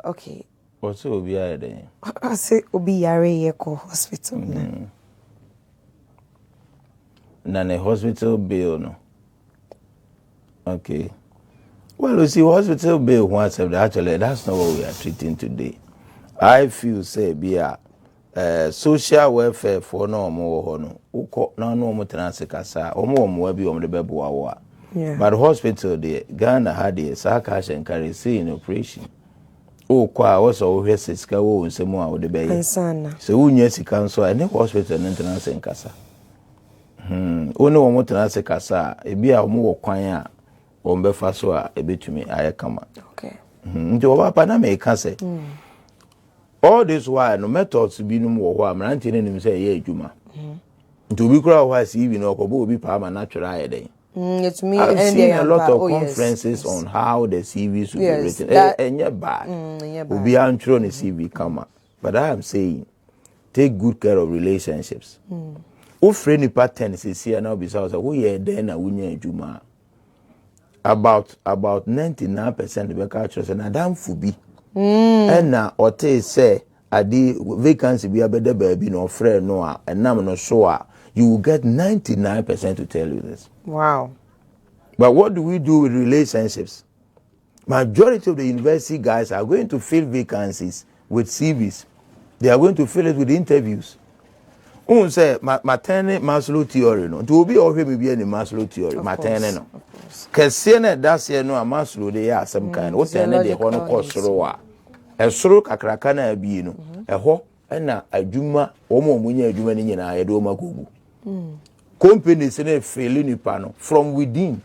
okay. What's will be there? I say obi yare yeko hospital. Na a hospital bill no. Okay. Well, you see, hospital bill once actually that's not what we are treating today. I feel say be social welfare for no more no. Uko na no mo tenase kasa. Omo bi de beboa wo. Yeah. But hospital there Ghana had the cash and carry say in operation. O kwa also we sika wo nsemu a wo de beye. Ansana. So unya sika nso a ne hospital no tenase nkasa. One wo mo tenase kasa ebi a wo wo kwan a wo mbefa so a ebetumi ayekama. Okay. Nti wo papa na me ka say. All this while no methods bi no wo ho a mrantie ne nim say ye adwuma. Nti obi kura ho asi bi no okobo obi pa ma na twere ayede. It's me I've and seen a lot of conferences on how the CVs will be written. And you're bad. Will be untro on the CV come. But I am saying, take good care of relationships. Who friendly patterns is here now besides who ye then a winner juma. About 99% of the cultures and Adam Fubi. And now or say a vacancy be a better baby no friend no and now no show. You will get 99% to tell you this. Wow. But what do we do with relationships? Majority of the university guys are going to fill vacancies with CVs. They are going to fill it with interviews. Who say materne Maslow theory no? To be or maybe any Maslow theory. Materne no. Kesiene that's here no Maslow they are some kind. What they need hono kosoro a soro kakraka na abi no. Eho na adwuma omo munya adwuma ni nyina ye do magugu. Companies ne fail nipa no from within.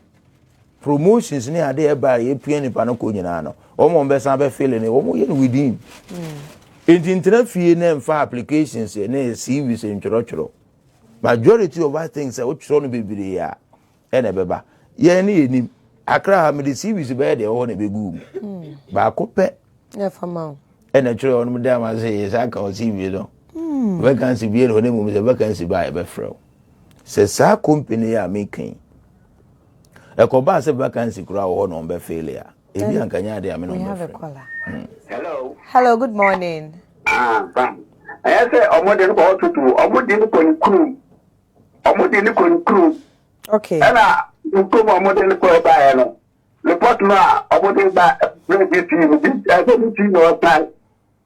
Promotions ne ade e ba ye pia nipa no ko nyina no. Omo mbesa be fail ne omo ye within. Intina fie na mfa applications ne CVs ntworo. Majority of our things we tro no bebire ya e na beba. Ye ne enim akra ha me the CVs be de ho na begu. Ba ko pe. Yeah, fama. E na tworo no me dem say yes aka o CV no. vacancy be no name is vacancy by a befro. Says sa company are making. A coba se vacancy crowd on be failure. If you can we have a caller. Hello. Hello, good morning. Fine. I say omodin ko tutu, omodin ko nkru. Omodin ko nkru. Okay. Ela nkru omodin ko ba no. Report na omodin ba break team, I say team no time.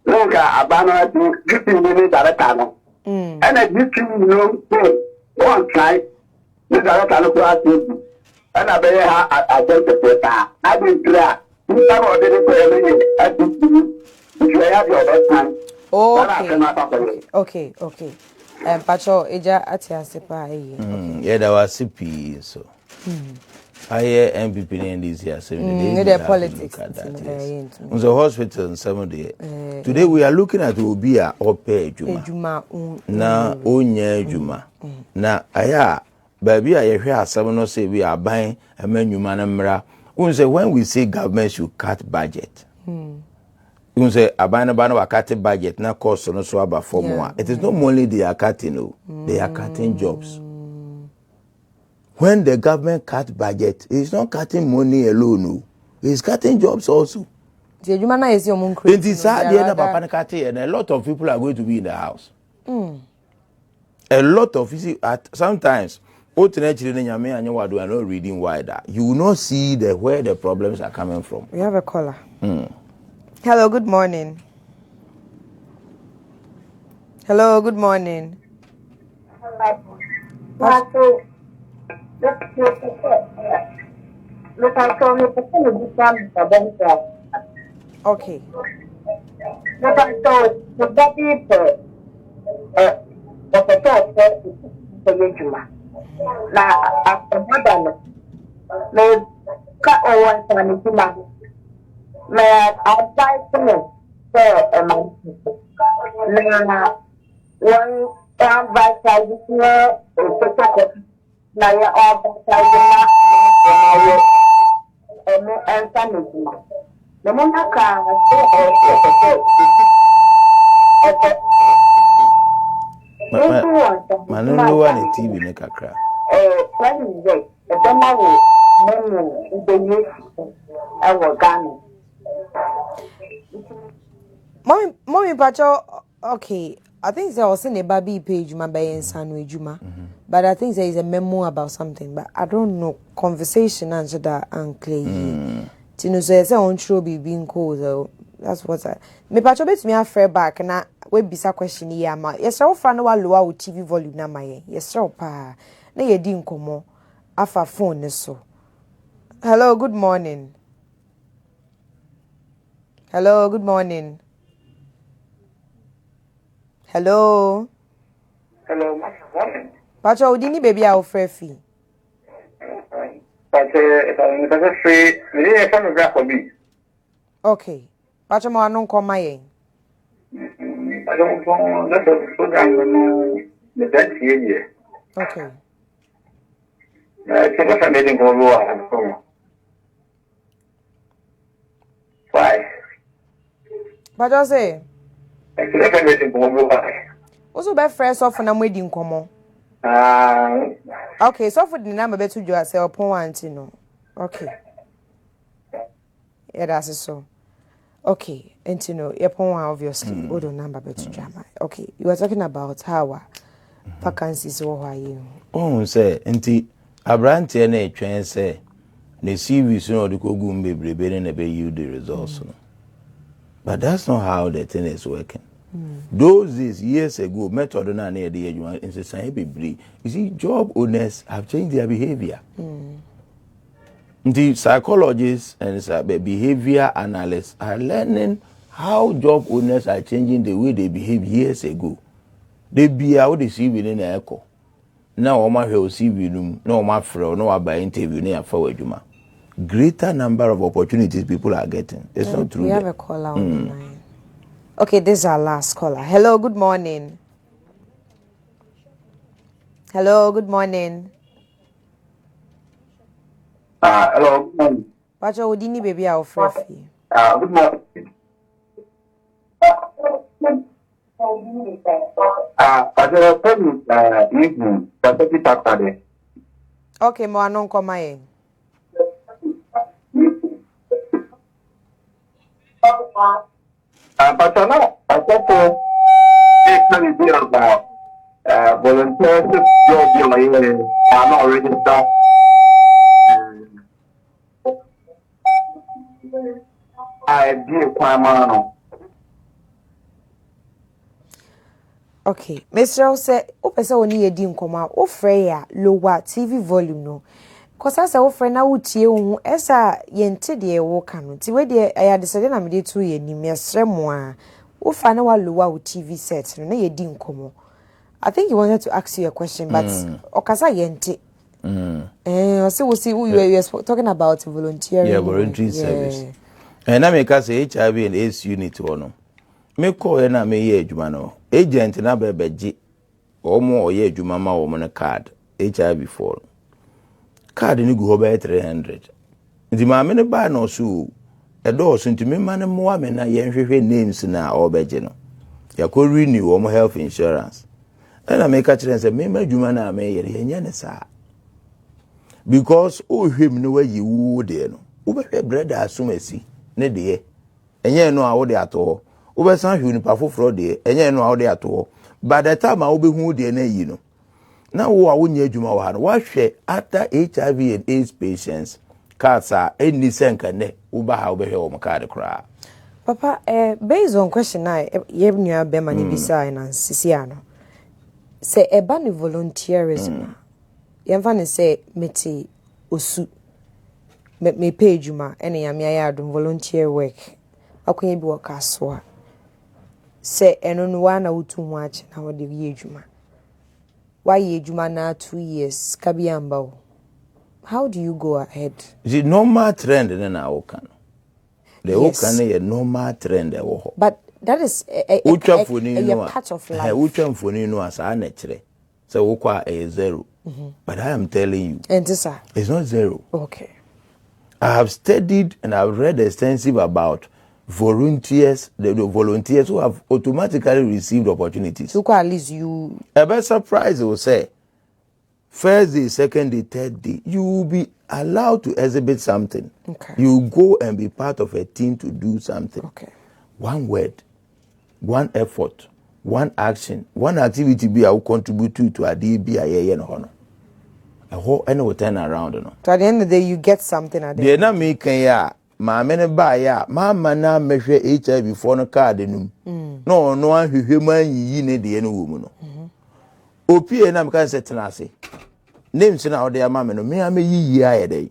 Loga abana to get in the director no. And I did you one try. The director no go ask you. And I be I just the paper. I been clear. You have already put everything at you have your best time. Okay. Pacho eja atiasepa ayi. Yeah, that was CP so. Higher MPP in this year, 7 days. The politics. On the hospital in 7 days. Today we are looking at Obia or pay Juma. Na Onye Juma. Na aya baby I hear someone say we are buying a menu manamra. When we say government should cut budget. Say abana bana cut budget na cost no so about formula. It is not only they are cutting, no. They are cutting jobs. When the government cut budget, it's not cutting money alone, no. It's cutting jobs also. And it's sad and a lot of people are going to be in the house. A lot of sometimes are not reading wider. You will not see where the problems are coming from. We have a caller. Hello, good morning. Hello, good morning. Okay. Manolo and TV make a crack. Mommy Pacho, okay. I think there was a baby page my bayan sandwich juma. But I think there is a memo about something, but I don't know. Conversation answer that and clay. Tino says on true be being cold. That's what I me Pacho bet me a fair back and I we bisa question here ma. Yes, so far no lower TV volume na my. Yes, so pa. Na ye din komo afa phone so. Hello, good morning. Hello, good morning. Hello. Hello, morning. Pacho, udini baby a ofrefi. But if I'm free, we need a photograph for me. Okay. Pacho mo anong koma yen? I don't know. That's a program. The best here. Okay. It's a meeting for you. Why? Pacho say. It's a meeting for you. Also be fresh off na mwedi nkomo. Okay, so for the number betu jo ase upon one no. Okay. Yeah, that's so. Okay, and you know, upon one obviously, odo number betu jama. Okay, you were talking about how vacancies were you. Oh, say, enti abrante na etwen say the CV so no go go bebrebe na be you the results no. But that's not how the thing is working. Those days, years ago, method na na dey adwuma in society bebree. You see, job owners have changed their behavior. The psychologists and behavior analysts are learning how job owners are changing the way they behave years ago. They be out the CV in the echo. Now, Oma will CV room, no Oma fro, no by interview near forward juma. Greater number of opportunities people are getting. It's not true. We have a caller on the line. Okay, this is our last caller. Hello, good morning. Hello, good morning. Hello, good morning. Pacho, udini baby a ofrefi. Good morning. Okay, mo anon komaye. But I know, I thought about volunteership job in my area. I'm not registered. I did Kwamano. Okay, Mr. say, Opesa oni edi nkoma, o freya lower TV volume no. Kosa se o fre na wutie hu esa yente de wo ka no. Ti we de aya de sede na me de tu ye ni mesre mo a. O fa na wa lower TV set no na yedi nkomo. I think he wanted to ask you a question, but okasa yente. So we see you were talking about volunteering. Yeah, voluntary service. And I make us HIV and AIDS unit one. Me call na me ye adwuma no. Agent na bebeji omo oye adwuma ma wo no card HIV for. Card ni go be 300. Nti ma me ne ba no so e do so nti me ma ne mo me na ye hwehwe names na obeje no. Ya ko renew omo health insurance. And I make a chance say me ma adwuma na me ye nya ne sa. Because o hwem no wa yi wo de no. Wo be hwe bread asumasi ne de. Enye no a wo de ato. Ube san hwi nipa foforo de enye no a wo de ato. By the time a wo be hu de na yi no. Na wo a wo nya adwuma wa no wa hwe after HIV and AIDS patients cancer any senka ne wo ba ha wo be hwe wo mkade kra. Papa, based on question I ye nua be mani bisa na sisi ano. Se eba ni volunteerism. Yemfa ne se meti osu me pay juma ene ya me ayadum volunteer work. Akonya bi work aso a. Se eno no wa na wutu hu ache na wo de ye juma. Why ye juma na 2 years kabiamba wo. How do you go ahead? The normal trend na wokan. The wokan is a normal trend wo. But that is a part of life. Utwa mfoni no asa na kire. So wo kwa a zero. But I am telling you. And this it's not zero. Okay. I have studied and I've read extensive about volunteers, the volunteers who have automatically received opportunities. So at least you a best surprise will say first day, second day, third day, you will be allowed to exhibit something. Okay. You go and be part of a team to do something. Okay. One word, one effort, one action, one activity be will contribute to a DB a honor. A whole and will turn around. No? So at the end of the day, you get something at the end. They're not making ya. Ma mene ba ya mama na mehwe HIV for no card num no no ahwehwe man yi ne de ne wo mu no opie na meka setena ase names na ode ama me no me ameyi ayede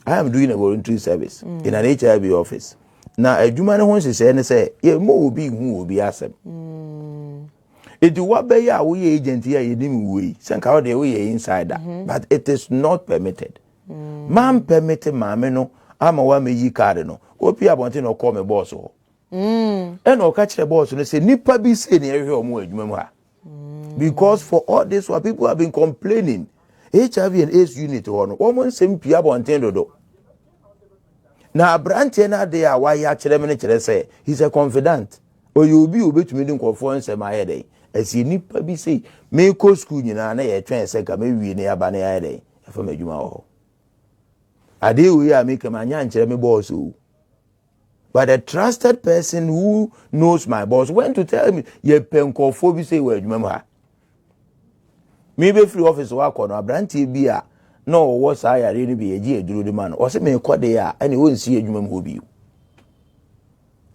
I am doing a voluntary service in an HIV office na adwuma ne ho sese ne say ye mo obi hu obi asem edi wa be ya wo ye agent ya ye nim wo yi senka ode wo ye insider but it is not permitted man permitted ma me no ama wa meyi card no opi abonte no call me boss ho eno ka kire boss no say nipa bi say ne ehwe omo adwuma mu ha because for all this what people have been complaining HIV and AIDS unit ho no omo nsem pi abonte dodo na branche na de a wa ya kire me ne kire say he's a confidant o you be obetumi din kofo nsem ayede asi nipa bi say me ko school nyina na ye twen say ka me wie ne aba ne ayede afa me adwuma ho ade we are make manya nkyere me boss o but a trusted person who knows my boss went to tell me ye penkofo bi say we adwuma ha me be free office wa kono abrantie bi a no wo sa yare ni bi ye gi eduro de man o se me kode a ene won si adwuma ho bi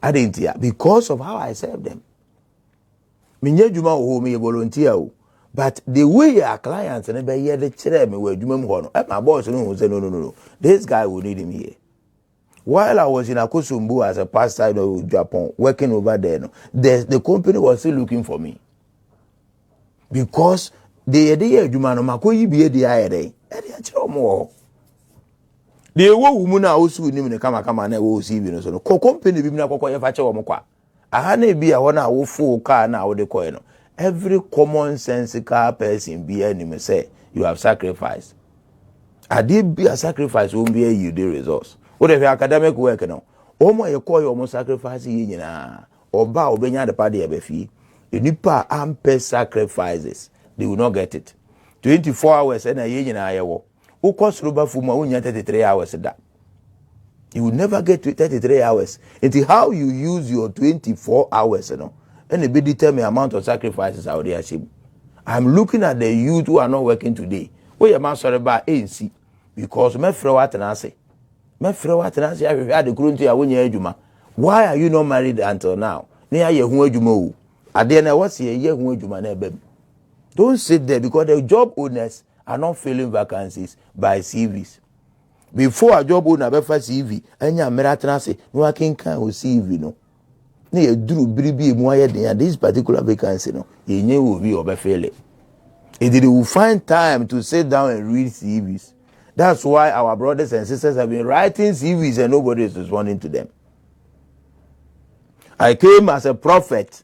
adentia because of how I serve them me nya adwuma ho me volunteer o but the way our clients and be here the chere me we adwuma mu ho no my boss no say no this guy will need him here while I was in Akosumbu as a pastor in Japan working over there no the company was still looking for me because they dey adwuma no makoyi bi dey ayede e dey chere omo the wo wumu na osu nim ne kama na wo osi bi no so no company bi na kokko ye fa che wo mkwa aha na bi a ho na wo fu car na wo de koy no every common sensical person be anime say you have sacrificed. I did be a sacrifice won't be you the results. What if academic work no? Omo ye call you almost sacrifice ye nyina. Oba obenya de party ebefi. enipa ampe sacrifices they will not get it 24 hours na ye nyina yewo ukosoro ba fu ma unya 33 hours da you will never get to 33 hours until how you use your 24 hours and it be determine amount of sacrifices out there. I'm looking at the youth who are not working today. We are sorry about ANC because me frɛ what na say. Me frɛ what na say I the kuruntu ya wonya adwuma. Why are you not married until now? Ne ya hu adwuma o. Ade na what say ye hu adwuma na ebe. Don't sit there because the job owners are not filling vacancies by CVs. Before a job owner be fa CV, anya meratena say no akin kan o CV no. Na ye duru biribi emu aye den this particular vacancy no. Ye nye obi obefail it. It will find time to sit down and read CVs. That's why our brothers and sisters have been writing CVs and nobody is responding to them. I came as a prophet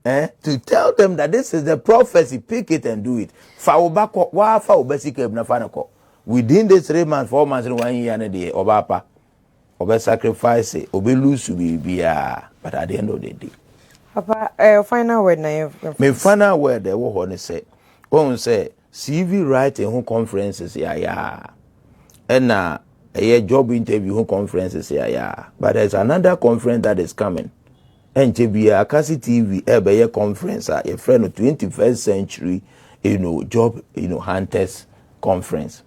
to tell them that this is the prophecy. Pick it and do it. Within the 3 months, 4 months, and 1 year, and a day, Obapa, Obe sacrifice, Obe lose be but at the end of the day. Papa, final word na me final word they wo ho say on say CV writing who conferences ya and na a job interview who conferences ya but there's another conference that is coming and JBA Akasi TV ebe conference a friend of 21st century job hunters conference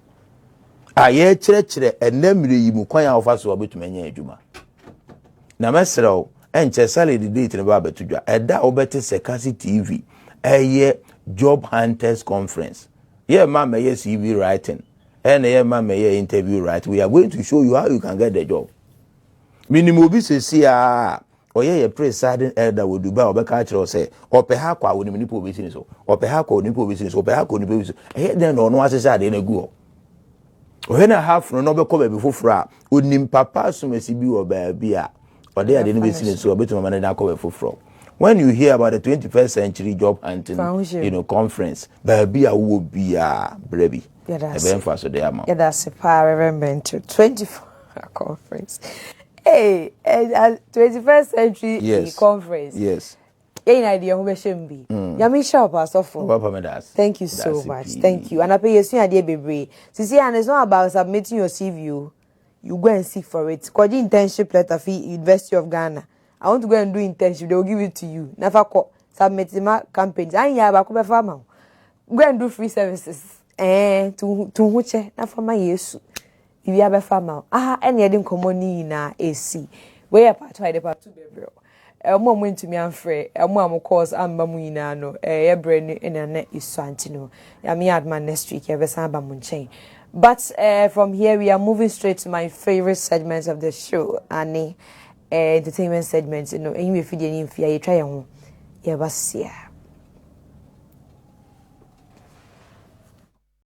aye chere enemre yi mu kwan afa so obetumanya adwuma na mesrew enche salary date ne ba betudwa eda obete Sekasi TV job hunters conference yeah mama CV writing and yeah mama interview writing. We are going to show you how you can get the job minimum bi se oye presiding elder wo Dubai obeka kire say ope ha kwa woni nipa obesi so ope ha kwa nipa obesi so ope ha kwa nipa obesi den no no asese ade na gu o na half no be ko ba bi foforo onim papa sumesi bi wo ba bia ode ade no be sine so obeto mama na ko ba foforo. When you hear about the 21st century job hunting conference baby a wo bia brebi e ben fa so dey am yeah that's a Reverend 24 conference. Hey, 21st century conference. Yes. Any idea who be shembi? Yami shop asofo. Thank you so much. Thank you. And I pay you soon idea bebre. See, and it's not about submitting your CV. You go and seek for it. Cause the internship letter fee University of Ghana. I want to go and do internship. They will give it to you. Never call submit my campaigns. I ya ba ko be farmer. Go and do free services. To huche na farmer yesu. If you have a farmer, any other common na AC. Where part why the part to be bro. Mom went to me and free. Mom calls Mamuina no. Brain in a net is Santino. I'm adman next week. Ever Samba Munchain. But from here we are moving straight to my favorite segments of the show, Annie. Entertainment segments. And you if you didn't fear, you try on. Yeah, but yeah.